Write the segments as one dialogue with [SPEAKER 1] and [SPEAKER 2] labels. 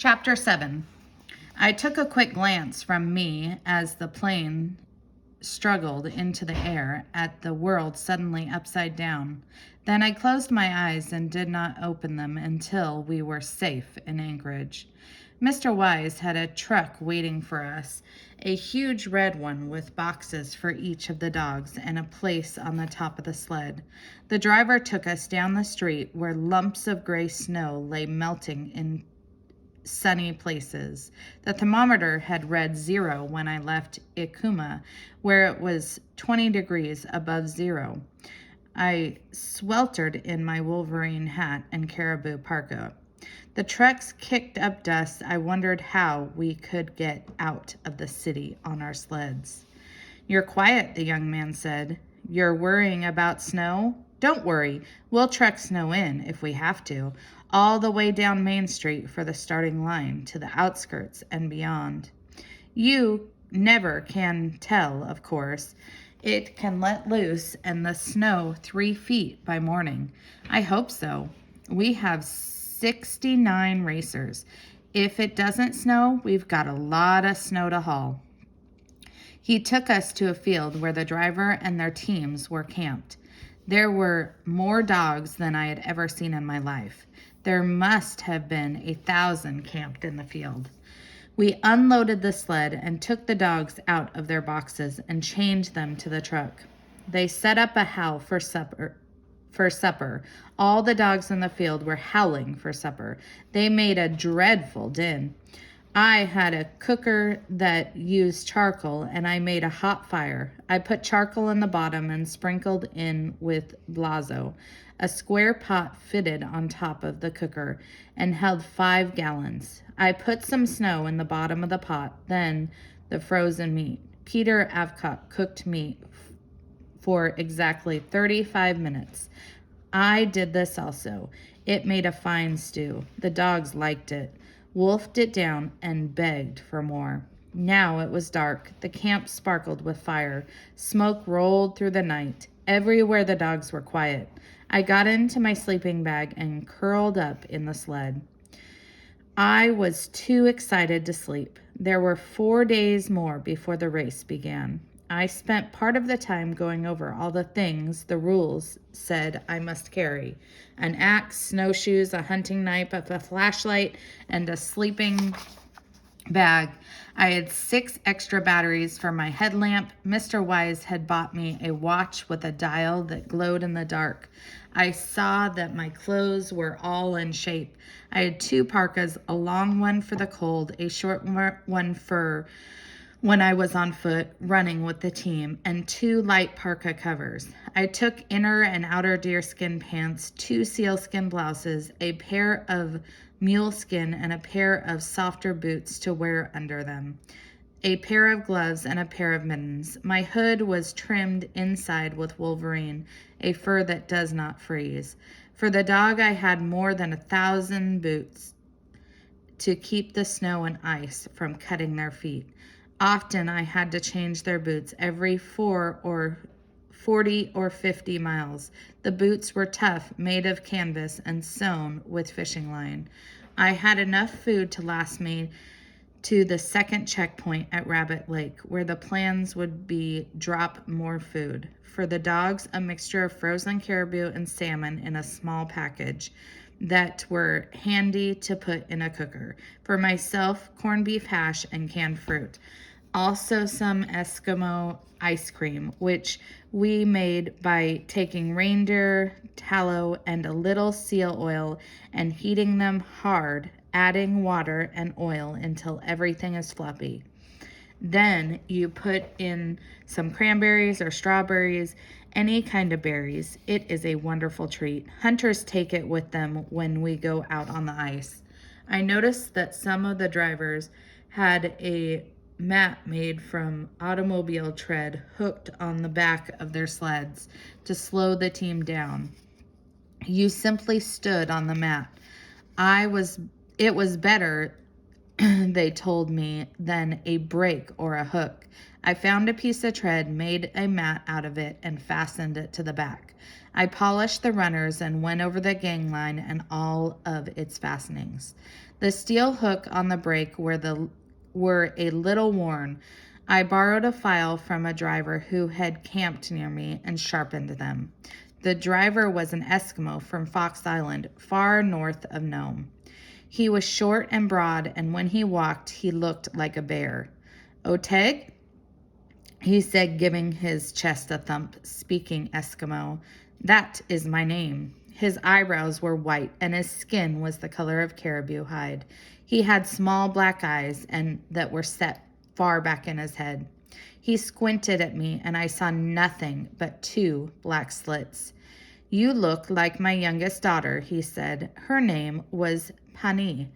[SPEAKER 1] Chapter 7. I took a quick glance from me as the plane struggled into the air at the world suddenly upside down. Then I closed my eyes and did not open them until we were safe in Anchorage. Mr. Wise had a truck waiting for us, a huge red one with boxes for each of the dogs and a place on the top of the sled. The driver took us down the street where lumps of gray snow lay melting in sunny places. The thermometer had read 0 when I left Ikuma, where it was 20 degrees above 0. I sweltered in my Wolverine hat and caribou parka. The trucks kicked up dust. I wondered how we could get out of the city on our sleds. "You're quiet," the young man said. "You're worrying about snow? Don't worry. We'll truck snow in if we have to, all the way down Main Street for the starting line to the outskirts and beyond. You never can tell, of course. It can let loose and the snow 3 feet by morning. I hope so. We have 69 racers. If it doesn't snow, we've got a lot of snow to haul." He took us to a field where the driver and their teams were camped. There were more dogs than I had ever seen in my life. There must have been 1,000 camped in the field. We unloaded the sled and took the dogs out of their boxes and chained them to the truck. They set up a howl for supper. All the dogs in the field were howling for supper. They made a dreadful din. I had a cooker that used charcoal, and I made a hot fire. I put charcoal in the bottom and sprinkled in with blazo. A square pot fitted on top of the cooker and held 5 gallons. I put some snow in the bottom of the pot, then the frozen meat. Peter Avcock cooked meat for exactly 35 minutes. I did this also. It made a fine stew. The dogs liked it, wolfed it down, and begged for more. Now it was dark. The camp sparkled with fire. Smoke rolled through the night. Everywhere the dogs were quiet. I got into my sleeping bag and curled up in the sled. I was too excited to sleep. There were 4 days more before the race began. I spent part of the time going over all the things the rules said I must carry: an axe, snowshoes, a hunting knife, a flashlight, and a sleeping bag. I had 6 extra batteries for my headlamp. Mr. Wise had bought me a watch with a dial that glowed in the dark. I saw that my clothes were all in shape. I had 2 parkas, a long one for the cold, a short one for when I was on foot running with the team, and 2 light parka covers. I took inner and outer deerskin pants, 2 sealskin blouses, a pair of muleskin, and a pair of softer boots to wear under them, a pair of gloves, and a pair of mittens. My hood was trimmed inside with Wolverine, a fur that does not freeze. For the dog, I had more than 1,000 boots to keep the snow and ice from cutting their feet. Often I had to change their boots every 40 or 50 miles. The boots were tough, made of canvas and sewn with fishing line. I had enough food to last me to the second checkpoint at Rabbit Lake, where the plans would be drop more food. For the dogs, a mixture of frozen caribou and salmon in a small package that were handy to put in a cooker. For myself, corned beef hash and canned fruit. Also some Eskimo ice cream, which we made by taking reindeer tallow and a little seal oil and heating them hard, adding water and oil until everything is fluffy. Then you put in some cranberries or strawberries, any kind of berries. It is a wonderful treat. Hunters take it with them when we go out on the ice. I noticed that some of the drivers had a mat made from automobile tread hooked on the back of their sleds to slow the team down. You simply stood on the mat. It was better they told me, than a brake or a hook. I found a piece of thread, made a mat out of it, and fastened it to the back. I polished the runners and went over the gangline and all of its fastenings. The steel hook on the brake were a little worn. I borrowed a file from a driver who had camped near me and sharpened them. The driver was an Eskimo from Fox Island, far north of Nome. He was short and broad, and when he walked, he looked like a bear. "Oteg?" he said, giving his chest a thump, speaking Eskimo. "That is my name." His eyebrows were white, and his skin was the color of caribou hide. He had small black eyes and that were set far back in his head. He squinted at me, and I saw nothing but 2 black slits. "You look like my youngest daughter," he said. "Her name was Pani."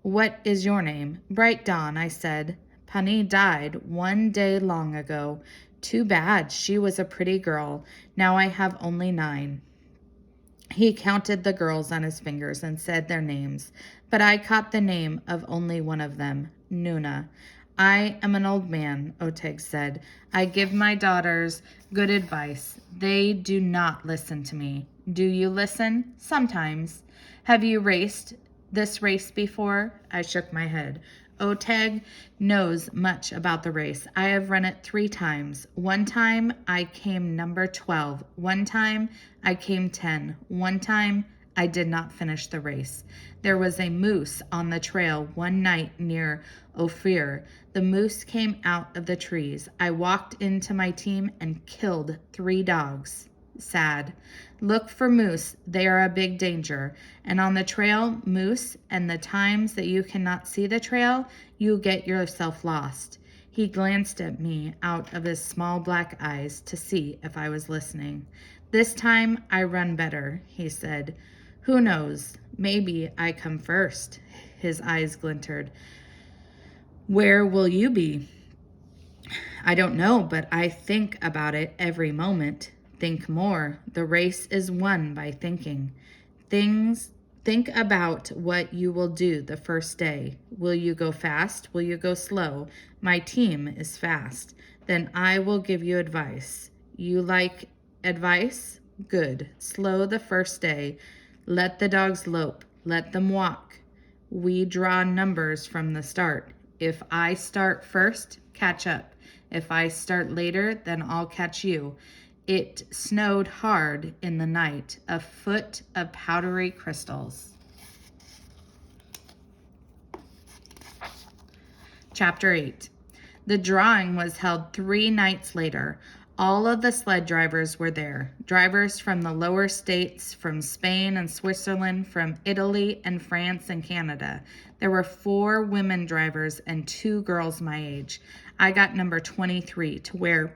[SPEAKER 1] "What is your name?" "Bright Dawn," I said. "Pani died 1 day long ago. Too bad. She was a pretty girl. Now I have only 9. He counted the girls on his fingers and said their names, but I caught the name of only one of them, Nuna. "I am an old man," Oteg said. "I give my daughters good advice. They do not listen to me. Do you listen?" "Sometimes." "Have you raced this race before?" I shook my head. Oteg knows much about the race. "I have run it 3 times. One time I came number 12. One time I came 10. One time I did not finish the race. There was a moose on the trail one night near Ophir. The moose came out of the trees. I walked into my team and killed 3 dogs. Sad. Look for moose. They are a big danger. And on the trail, moose, and the times that you cannot see the trail, you get yourself lost." He glanced at me out of his small black eyes to see if I was listening. "This time I run better," he said. "Who knows? Maybe I come first." His eyes glinted. "Where will you be?" "I don't know, but I think about it every moment." "Think more. The race is won by thinking. Think about what you will do the first day. Will you go fast? Will you go slow? My team is fast. Then I will give you advice. You like advice? Good. Slow the first day. Let the dogs lope. Let them walk. We draw numbers from the start. If I start first, catch up. If I start later, then I'll catch you. It snowed hard in the night, a foot of powdery crystals. Chapter 8. The drawing was held 3 nights later. All of the sled drivers were there. Drivers from the lower states, from Spain and Switzerland, from Italy and France and Canada. There were 4 women drivers and 2 girls my age. I got number 23 to wear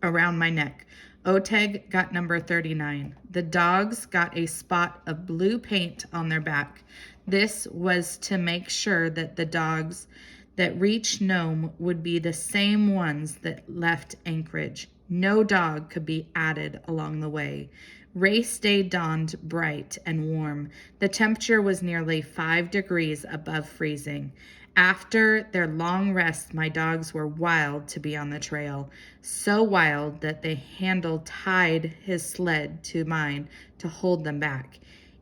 [SPEAKER 1] around my neck. Oteg got number 39. The dogs got a spot of blue paint on their back. This was to make sure that the dogs that reached Nome would be the same ones that left Anchorage. No dog could be added along the way. Race day dawned bright and warm. The temperature was nearly 5 degrees above freezing. After their long rest, my dogs were wild to be on the trail. So wild that the handle tied his sled to mine to hold them back.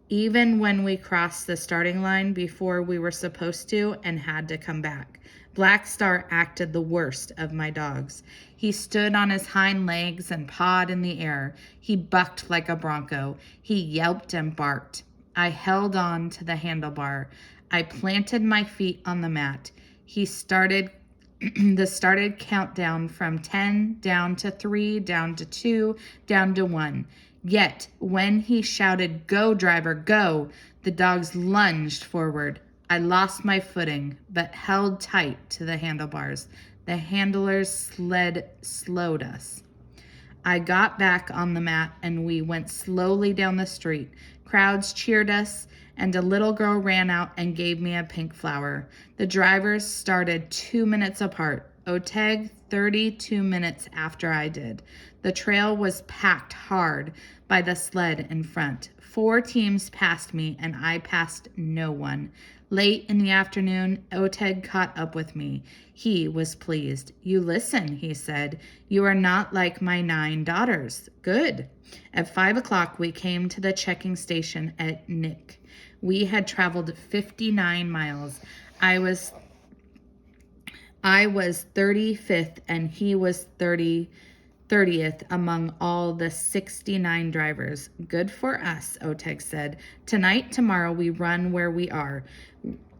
[SPEAKER 1] Even when we crossed the starting line before we were supposed to and had to come back. Black Star acted the worst of my dogs. He stood on his hind legs and pawed in the air. He bucked like a bronco. He yelped and barked. I held on to the handlebar. I planted my feet on the mat. He started the countdown from 10 down to 3, down to 2, down to 1. Yet when he shouted, "Go, driver, go," the dogs lunged forward. I lost my footing, but held tight to the handlebars. The handler's sled slowed us. I got back on the mat and we went slowly down the street. Crowds cheered us, and a little girl ran out and gave me a pink flower. The drivers started 2 minutes apart. Oteg 32 minutes after I did. The trail was packed hard, by the sled in front. 4 teams passed me, and I passed no one. Late in the afternoon, Oteg caught up with me. He was pleased. "You listen," he said. "You are not like my 9 daughters." Good. At 5 o'clock, we came to the checking station at Nick. We had traveled 59 miles. I was 35th and he was 30th among all the 69 drivers. Good for us, Oteg said. Tomorrow we run where we are.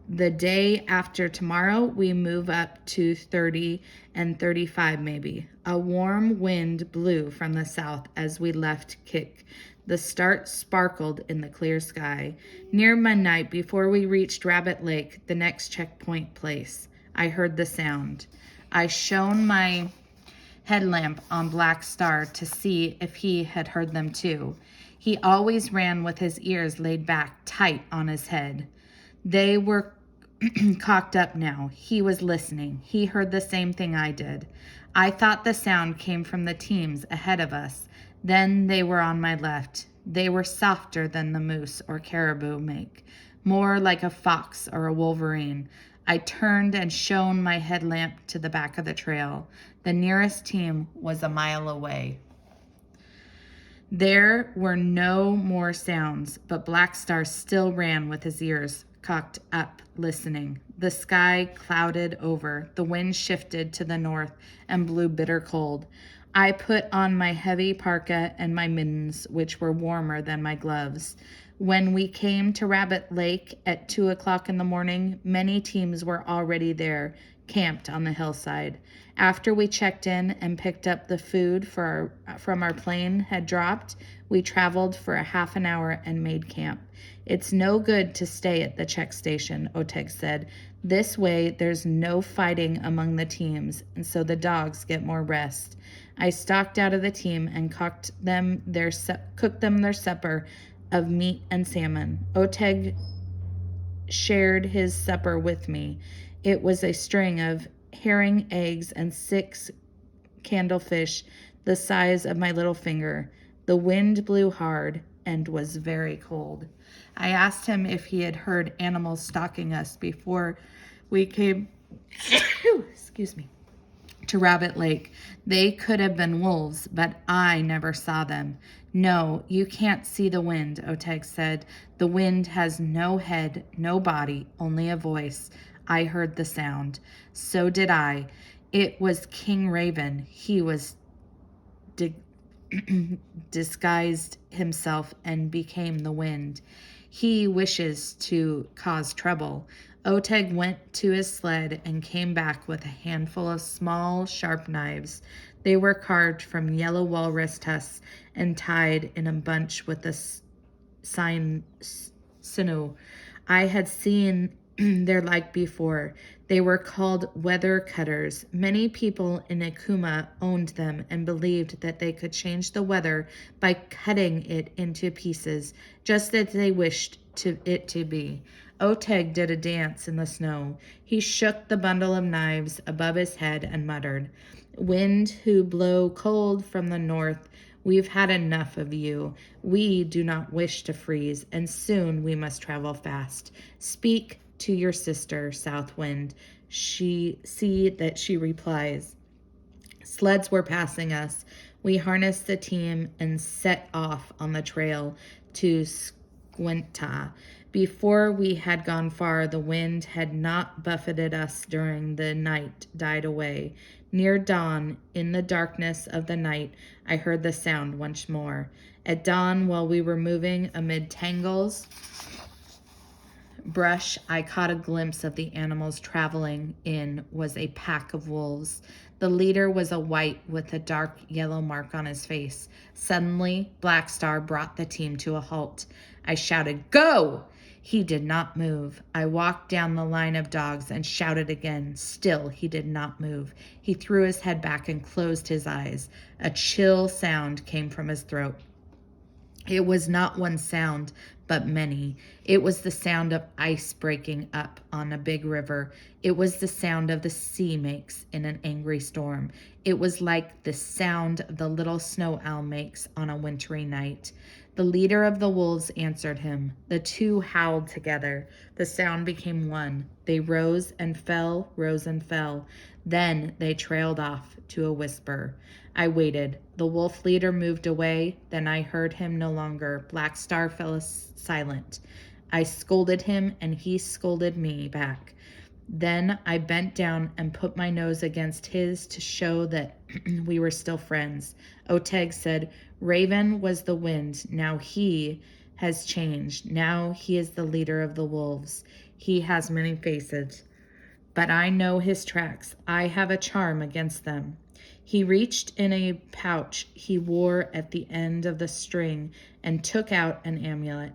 [SPEAKER 1] The day after tomorrow, we move up to 30 and 35 maybe. A warm wind blew from the south as we left Kik. The stars sparkled in the clear sky. Near midnight, before we reached Rabbit Lake, the next checkpoint place, I heard the sound. I shone my headlamp on Black Star to see if he had heard them too. He always ran with his ears laid back tight on his head. They were cocked up now. He was listening. He heard the same thing I did. I thought the sound came from the teams ahead of us. Then they were on my left. They were softer than the moose or caribou make, more like a fox or a wolverine. I turned and shone my headlamp to the back of the trail. The nearest team was a mile away. There were no more sounds, but Black Star still ran with his ears cocked up, listening. The sky clouded over. The wind shifted to the north and blew bitter cold. I put on my heavy parka and my mittens, which were warmer than my gloves. When we came to Rabbit Lake at 2 o'clock in the morning, many teams were already there, camped on the hillside. After we checked in and picked up the food from our plane had dropped, we traveled for a half an hour and made camp. It's no good to stay at the check station, Oteg said. This way, there's no fighting among the teams, and so the dogs get more rest. I stalked out of the team and cooked them their supper of meat and salmon. Oteg shared his supper with me. It was a string of herring eggs and 6 candlefish the size of my little finger. The wind blew hard and was very cold. I asked him if he had heard animals stalking us before we came to Rabbit Lake. They could have been wolves, but I never saw them. No, you can't see the wind, Oteg said. The wind has no head, no body, only a voice. I heard the sound. So did I. It was King Raven. He was disguised himself and became the wind. He wishes to cause trouble. Oteg went to his sled and came back with a handful of small, sharp knives. They were carved from yellow walrus tusks and tied in a bunch with a sinew. I had seen their like before. They were called weather cutters. Many people in Akuma owned them and believed that they could change the weather by cutting it into pieces, just as they wished it to be. Oteg did a dance in the snow. He shook the bundle of knives above his head and muttered, "Wind who blow cold from the north, we've had enough of you. We do not wish to freeze, and soon we must travel fast. Speak to your sister, South Wind. See that she replies." Sleds were passing us. We harnessed the team and set off on the trail to Squinta. Before we had gone far, the wind had not buffeted us during the night died away. Near dawn, in the darkness of the night, I heard the sound once more. At dawn, while we were moving amid tangles, brush, I caught a glimpse of the animals traveling in was a pack of wolves. The leader was a white with a dark yellow mark on his face. Suddenly, Black Star brought the team to a halt. I shouted, "Go!" He did not move. I walked down the line of dogs and shouted again. Still, he did not move. He threw his head back and closed his eyes. A chill sound came from his throat. It was not one sound, but many. It was the sound of ice breaking up on a big river. It was the sound of the sea makes in an angry storm. It was like the sound the little snow owl makes on a wintry night. The leader of the wolves answered him. The two howled together. The sound became one. They rose and fell, rose and fell. Then they trailed off to a whisper. I waited. The wolf leader moved away. Then I heard him no longer. Black Star fell silent. I scolded him, and he scolded me back. Then I bent down and put my nose against his to show that we were still friends. Oteg said, Raven was the wind. Now he has changed. Now he is the leader of the wolves. He has many faces, but I know his tracks. I have a charm against them. He reached in a pouch he wore at the end of the string and took out an amulet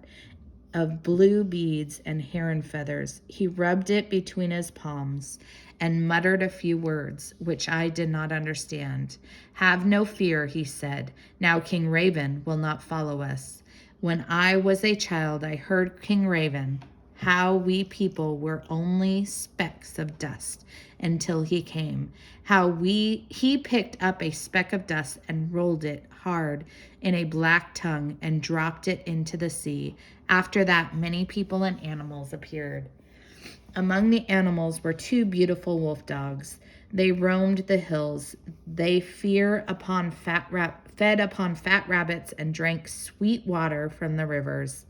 [SPEAKER 1] of blue beads and heron feathers. He rubbed it between his palms and muttered a few words, which I did not understand. Have no fear, he said. Now King Raven will not follow us. When I was a child, I heard King Raven, how we people were only specks of dust until he came. How he picked up a speck of dust and rolled it hard in a black tongue and dropped it into the sea. After that, many people and animals appeared. Among the animals were two beautiful wolf dogs. They roamed the hills. They fed upon fat rabbits and drank sweet water from the rivers.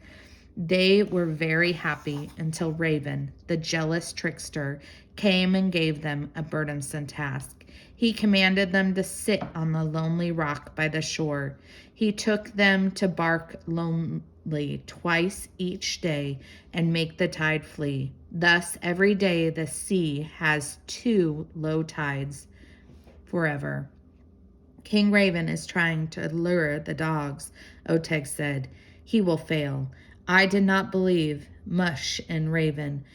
[SPEAKER 1] They were very happy until Raven, the jealous trickster, came and gave them a burdensome task. He commanded them to sit on the lonely rock by the shore. He took them to bark lonely twice each day and make the tide flee. Thus, every day the sea has two low tides forever. King Raven is trying to lure the dogs, Oteg said. He will fail. I did not believe much in Raven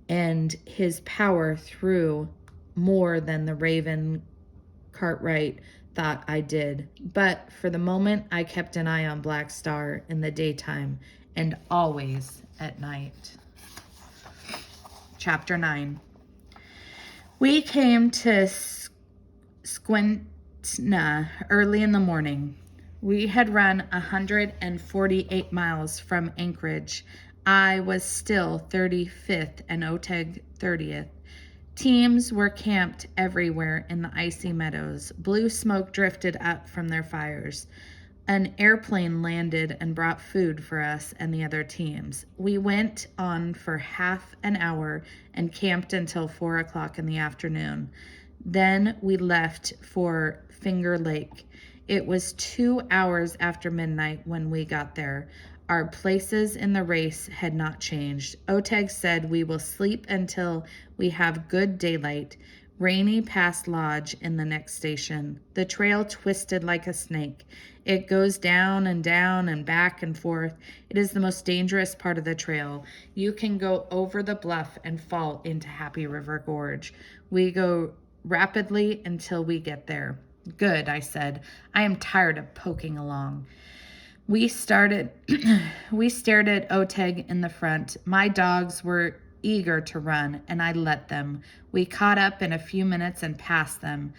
[SPEAKER 1] and his power through more than the Raven Cartwright thought I did. But for the moment, I kept an eye on Black Star in the daytime and always at night. Chapter 9. We came to Squintna early in the morning. We had run 148 miles from Anchorage. I was still 35th and Oteg 30th. Teams were camped everywhere in the icy meadows. Blue smoke drifted up from their fires. An airplane landed and brought food for us and the other teams. We went on for half an hour and camped until 4 o'clock in the afternoon. Then we left for Finger Lake. It was 2 hours after midnight when we got there. Our places in the race had not changed. Oteg said we will sleep until we have good daylight. Rainy Pass Lodge in the next station. The trail twisted like a snake. It goes down and back and forth. It is the most dangerous part of the trail. You can go over the bluff and fall into Happy River Gorge. We go rapidly until we get there. Good, I said. I am tired of poking along. We stared at Oteg in the front. My dogs were eager to run, and I let them. We caught up in a few minutes and passed them.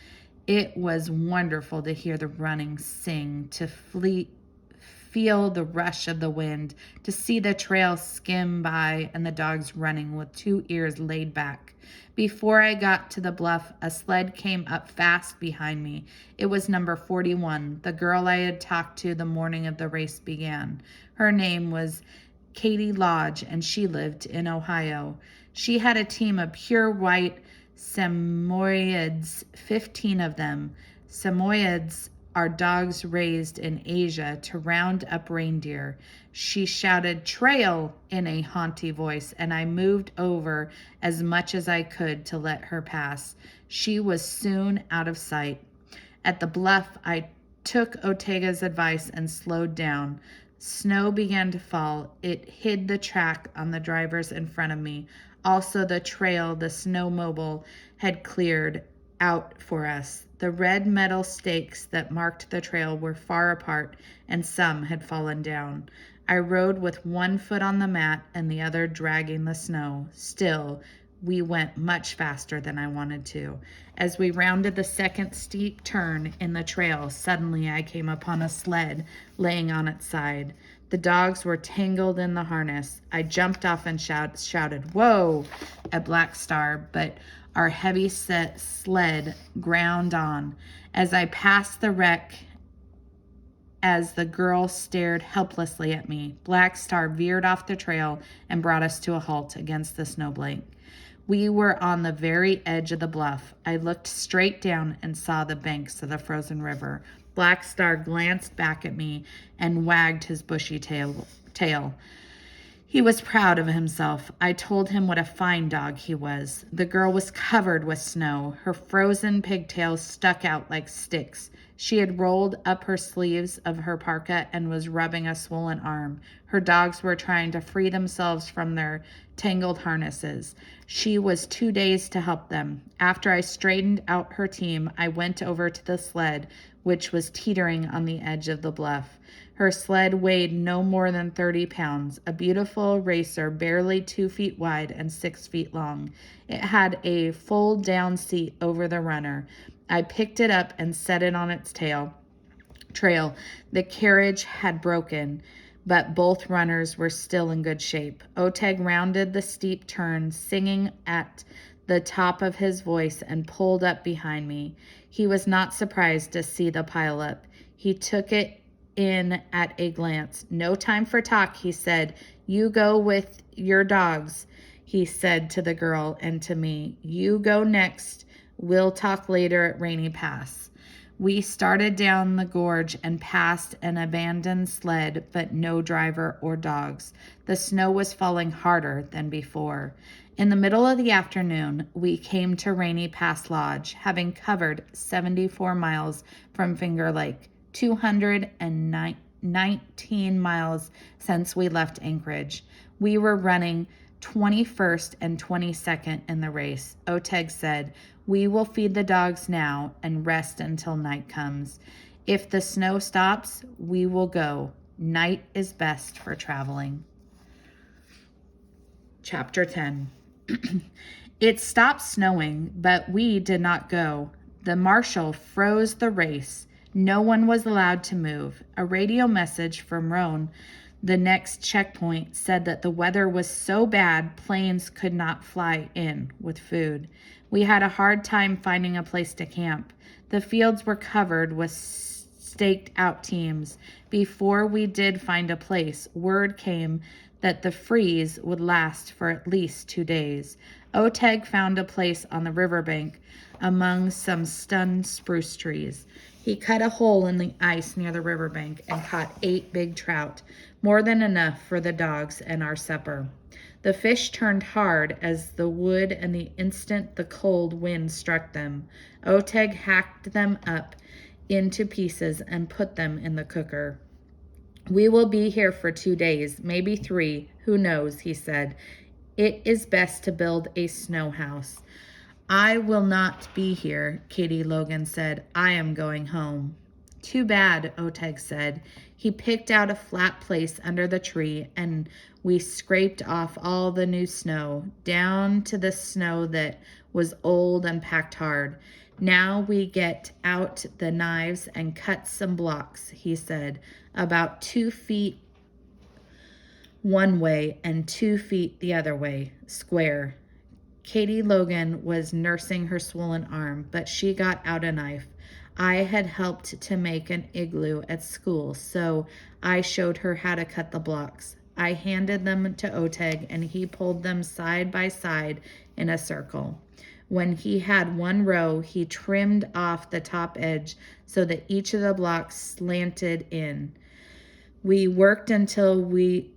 [SPEAKER 1] It was wonderful to hear the running sing, to feel the rush of the wind, to see the trail skim by and the dogs running with 2 ears laid back. Before I got to the bluff, a sled came up fast behind me. It was number 41, the girl I had talked to the morning of the race began. Her name was Katie Lodge, and she lived in Ohio. She had a team of pure white Samoyeds, 15 of them. Samoyeds are dogs raised in Asia to round up reindeer. She shouted trail in a haughty voice, and I moved over as much as I could to let her pass. She was soon out of sight. At the bluff, I took Otega's advice and slowed down. Snow began to fall. It hid the track on the drivers in front of me. Also the trail the snowmobile had cleared out for us. The red metal stakes that marked the trail were far apart, and some had fallen down. I rode with one foot on the mat and the other dragging the snow. Still, we went much faster than I wanted to. As we rounded the second steep turn in the trail, suddenly I came upon a sled laying on its side. The dogs were tangled in the harness. I jumped off and shouted, "Whoa!" at Black Star, but our heavy set sled ground on. As I passed the wreck, as the girl stared helplessly at me, Black Star veered off the trail and brought us to a halt against the snowbank. We were on the very edge of the bluff. I looked straight down and saw the banks of the frozen river. Black Star glanced back at me and wagged his bushy tail. He was proud of himself. I told him what a fine dog he was. The girl was covered with snow. Her frozen pigtails stuck out like sticks. She had rolled up her sleeves of her parka and was rubbing a swollen arm. Her dogs were trying to free themselves from their tangled harnesses. She was too dazed to help them. After I straightened out her team, I went over to the sled, which was teetering on the edge of the bluff. Her sled weighed no more than 30 pounds, a beautiful racer barely 2 feet wide and 6 feet long. It had a fold-down seat over the runner. I picked it up and set it on its trail. The carriage had broken, but both runners were still in good shape. Oteg rounded the steep turn, singing at the top of his voice, and pulled up behind me. He was not surprised to see the pileup. He took it in at a glance. "No time for talk," he said. "You go with your dogs," he said to the girl and to me. "You go next. We'll talk later at Rainy Pass." We started down the gorge and past an abandoned sled, but no driver or dogs. The snow was falling harder than before. In the middle of the afternoon, we came to Rainy Pass Lodge, having covered 74 miles from Finger Lake, 219 miles since we left Anchorage. We were running 21st and 22nd in the race. Oteg said, "We will feed the dogs now and rest until night comes. If the snow stops, we will go. Night is best for traveling." Chapter 10. It stopped snowing, but we did not go. The marshal froze the race. No one was allowed to move. A radio message from Roan, the next checkpoint, said that the weather was so bad planes could not fly in with food. We had a hard time finding a place to camp. The fields were covered with staked out teams. Before we did find a place, word came that the freeze would last for at least 2 days. Oteg found a place on the riverbank among some stunned spruce trees. He cut a hole in the ice near the riverbank and caught 8 big trout, more than enough for the dogs and our supper. The fish turned hard as the wood and the instant the cold wind struck them. Oteg hacked them up into pieces and put them in the cooker. "We will be here for 2 days, maybe 3, who knows," he said. "It is best to build a snow house." "I will not be here," Katie Logan said. "I am going home." "Too bad," Oteg said. He picked out a flat place under the tree, and we scraped off all the new snow, down to the snow that was old and packed hard. "Now we get out the knives and cut some blocks," he said, "about 2 feet one way and 2 feet the other way, square." Katie Logan was nursing her swollen arm, but she got out a knife. I had helped to make an igloo at school, so I showed her how to cut the blocks. I handed them to Oteg, and he pulled them side by side in a circle. When he had one row, he trimmed off the top edge so that each of the blocks slanted in. We worked until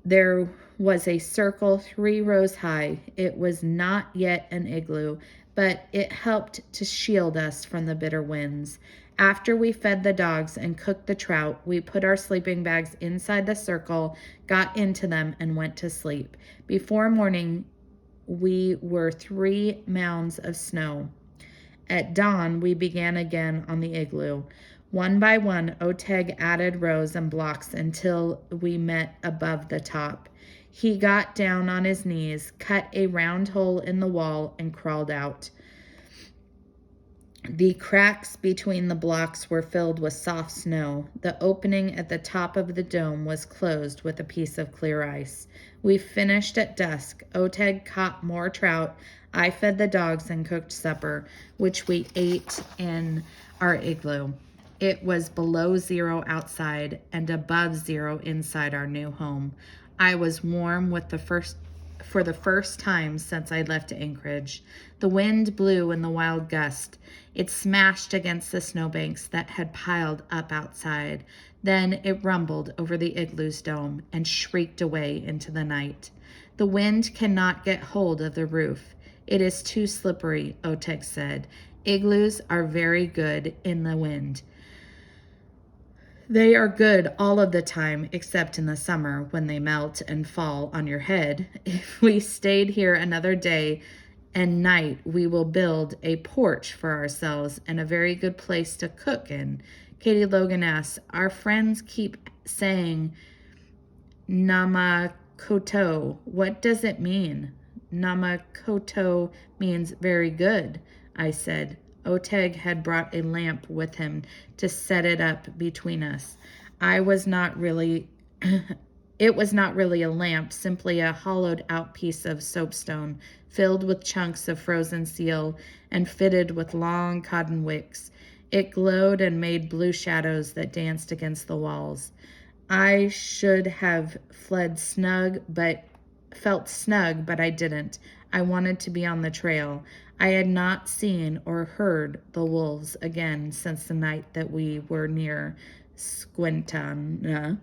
[SPEAKER 1] there was a circle 3 rows high. It was not yet an igloo, but it helped to shield us from the bitter winds. After we fed the dogs and cooked the trout, we put our sleeping bags inside the circle, got into them, and went to sleep. Before morning, we were 3 mounds of snow. At dawn, we began again on the igloo. One by one, Oteg added rows and blocks until we met above the top. He got down on his knees, cut a round hole in the wall, and crawled out. The cracks between the blocks were filled with soft snow. The opening at the top of the dome was closed with a piece of clear ice. We finished at dusk. Oteg caught more trout. I fed the dogs and cooked supper, which we ate in our igloo. It was below zero outside and above zero inside our new home. I was warm for the first time since I left Anchorage. The wind blew in the wild gust. It smashed against the snowbanks that had piled up outside. Then it rumbled over the igloo's dome and shrieked away into the night. The wind cannot get hold of the roof. It is too slippery, Oteg said. Igloos are very good in the wind. They are good all of the time except in the summer when they melt and fall on your head. If we stayed here another day and night, we will build a porch for ourselves and a very good place to cook in. Katie Logan asks, our friends keep saying Namakoto. What does it mean? Namakoto means very good, I said. Oteg had brought a lamp with him to set it up between us. It was not really a lamp, simply a hollowed out piece of soapstone filled with chunks of frozen seal and fitted with long cotton wicks. It glowed and made blue shadows that danced against the walls. I should have felt snug, but I didn't. I wanted to be on the trail. I had not seen or heard the wolves again since the night that we were near Squintana.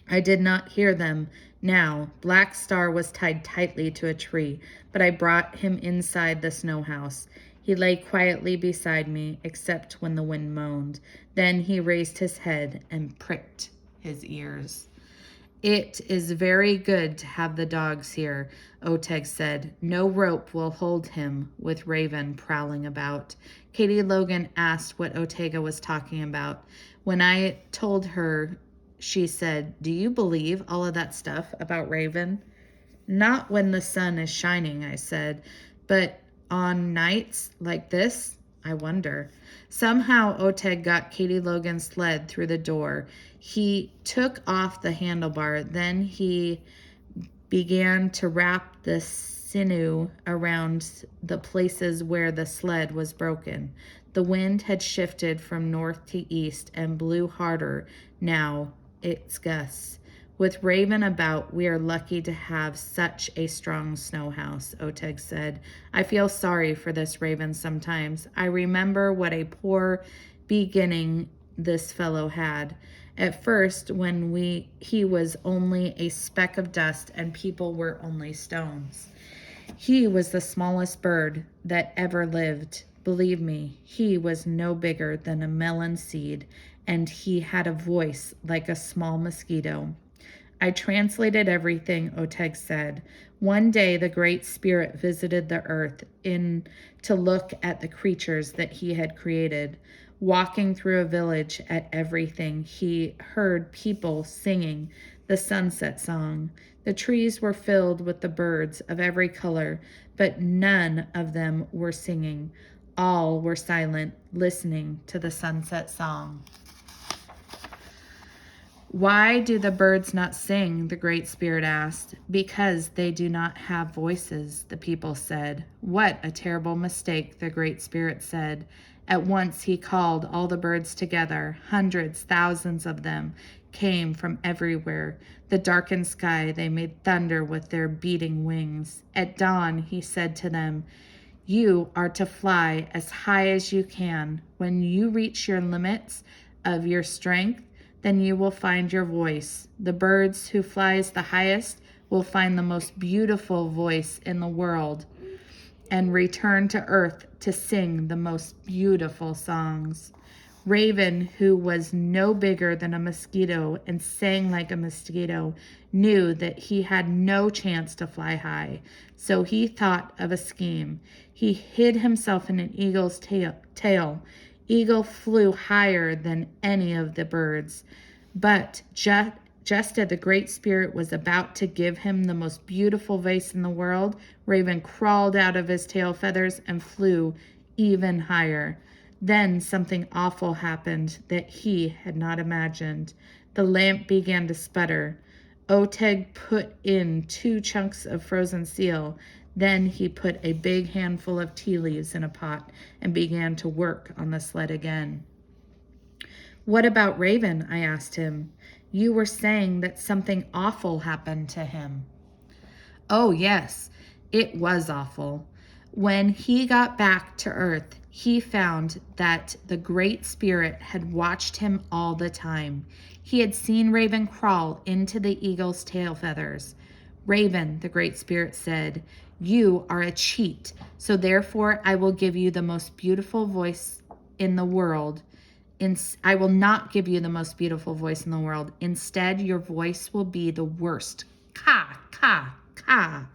[SPEAKER 1] I did not hear them now. Black Star was tied tightly to a tree, but I brought him inside the snow house. He lay quietly beside me, except when the wind moaned. Then he raised his head and pricked his ears. It is very good to have the dogs here, Oteg said. No rope will hold him with Raven prowling about. Katie Logan asked what Otega was talking about. When I told her, she said, do you believe all of that stuff about Raven? Not when the sun is shining, I said, but on nights like this, I wonder. Somehow Oteg got Katie Logan's sled through the door. He took off the handlebar. Then he began to wrap the sinew around the places where the sled was broken. The wind had shifted from north to east and blew harder now its gusts. With Raven about, we are lucky to have such a strong snow house, Oteg said. I feel sorry for this Raven sometimes. I remember what a poor beginning this fellow had. At first, when he was only a speck of dust and people were only stones. He was the smallest bird that ever lived. Believe me, he was no bigger than a melon seed, and he had a voice like a small mosquito. I translated everything Oteg said. One day the Great Spirit visited the earth to look at the creatures that he had created. Walking through a village at everything, he heard people singing the sunset song. The trees were filled with the birds of every color, but none of them were singing. All were silent, listening to the sunset song. Why do the birds not sing? The Great Spirit asked. Because they do not have voices, the people said. What a terrible mistake, the Great Spirit said. At once he called all the birds together. Hundreds, thousands of them came from everywhere. The darkened sky, they made thunder with their beating wings. At dawn, he said to them, you are to fly as high as you can. When you reach your limits of your strength, then you will find your voice. The birds who flies the highest will find the most beautiful voice in the world and return to earth to sing the most beautiful songs. Raven, who was no bigger than a mosquito and sang like a mosquito, knew that he had no chance to fly high. So he thought of a scheme. He hid himself in an eagle's tail. Eagle flew higher than any of the birds, but just as the Great Spirit was about to give him the most beautiful vase in the world, Raven crawled out of his tail feathers and flew even higher. Then something awful happened that he had not imagined. The lamp began to sputter. Oleg put in 2 chunks of frozen seal. Then he put a big handful of tea leaves in a pot and began to work on the sled again. "What about Raven?" I asked him. "You were saying that something awful happened to him." "Oh, yes, it was awful. When he got back to Earth, he found that the Great Spirit had watched him all the time. He had seen Raven crawl into the eagle's tail feathers. 'Raven,' the Great Spirit said, 'you are a cheat, so therefore I will give you the most beautiful voice in the world. I will not give you the most beautiful voice in the world. Instead, your voice will be the worst. Ka, ka, ka.'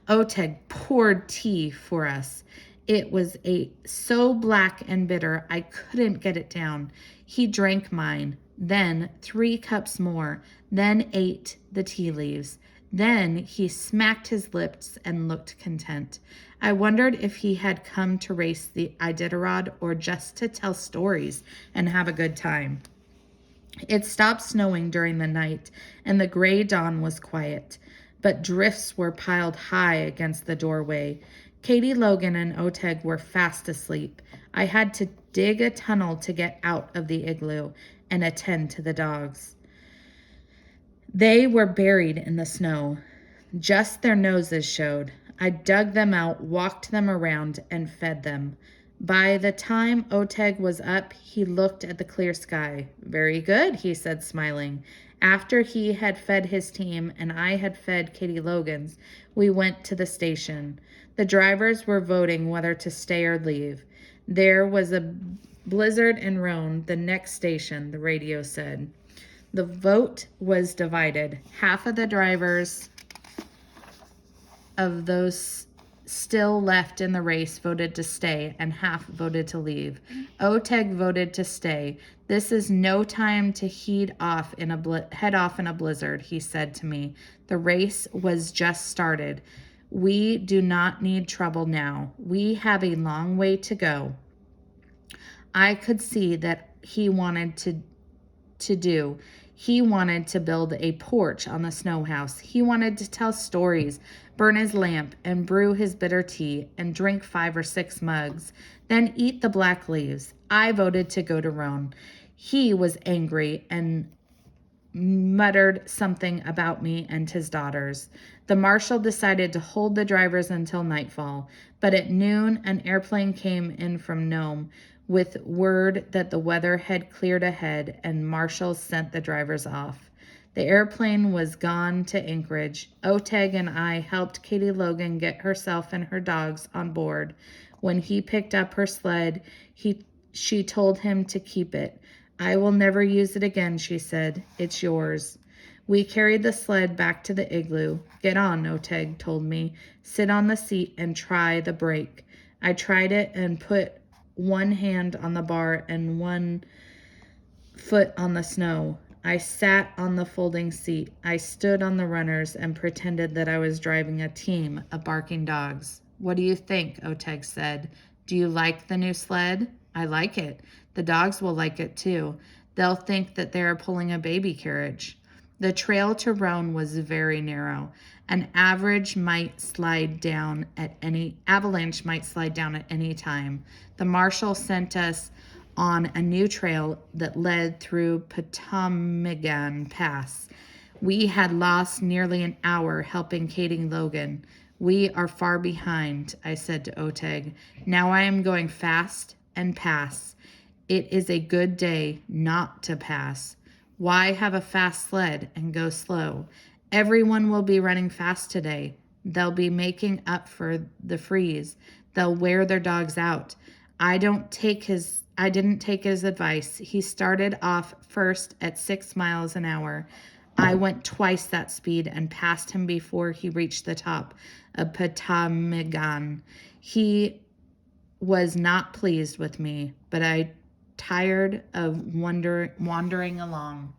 [SPEAKER 1] Oleg poured tea for us. It was so black and bitter I couldn't get it down. He drank mine, then 3 cups more, then ate the tea leaves. Then he smacked his lips and looked content. I wondered if he had come to race the Iditarod or just to tell stories and have a good time. It stopped snowing during the night, and the gray dawn was quiet, but drifts were piled high against the doorway. Katie Logan and Oleg were fast asleep. I had to dig a tunnel to get out of the igloo and attend to the dogs. They were buried in the snow. Just their noses showed. I dug them out, walked them around, and fed them. By the time Oleg was up, he looked at the clear sky. "Very good," he said, smiling. After he had fed his team and I had fed Katie Logan's, we went to the station. The drivers were voting whether to stay or leave. There was a blizzard in Roan, the next station, the radio said. The vote was divided. Half of the drivers of those still left in the race voted to stay, and half voted to leave. Oleg voted to stay. "This is no time to head off in a blizzard," he said to me. "The race was just started. We do not need trouble now. We have a long way to go." I could see that he wanted to do. He wanted to build a porch on the snow house. He wanted to tell stories, burn his lamp, and brew his bitter tea, and drink 5 or 6 mugs, then eat the black leaves. I voted to go to Roan. He was angry and muttered something about me and his daughters. The marshal decided to hold the drivers until nightfall, but at noon an airplane came in from Nome with word that the weather had cleared ahead, and marshals sent the drivers off. The airplane was gone to Anchorage. Oleg and I helped Katie Logan get herself and her dogs on board. When he picked up her sled, she told him to keep it. "I will never use it again," she said. "It's yours." We carried the sled back to the igloo. "Get on," Oleg told me. "Sit on the seat and try the brake." I tried it and put one hand on the bar and one foot on the snow. I sat on the folding seat. I stood on the runners and pretended that I was driving a team of barking dogs. "What do you think?" Oleg said. "Do you like the new sled?" "I like it. The dogs will like it too. They'll think that they are pulling a baby carriage." The trail to Roan was very narrow. An avalanche might slide down at any time. The marshal sent us on a new trail that led through Ptahimigan Pass. We had lost nearly an hour helping Katie Logan. "We are far behind," I said to Oleg. "Now I am going fast and pass. It is a good day not to pass. Why have a fast sled and go slow? Everyone will be running fast today. They'll be making up for the freeze. They'll wear their dogs out." I didn't take his advice. He started off first at 6 miles an hour. I went twice that speed and passed him before he reached the top of Ptahimigan. He was not pleased with me, but I tired of wandering along.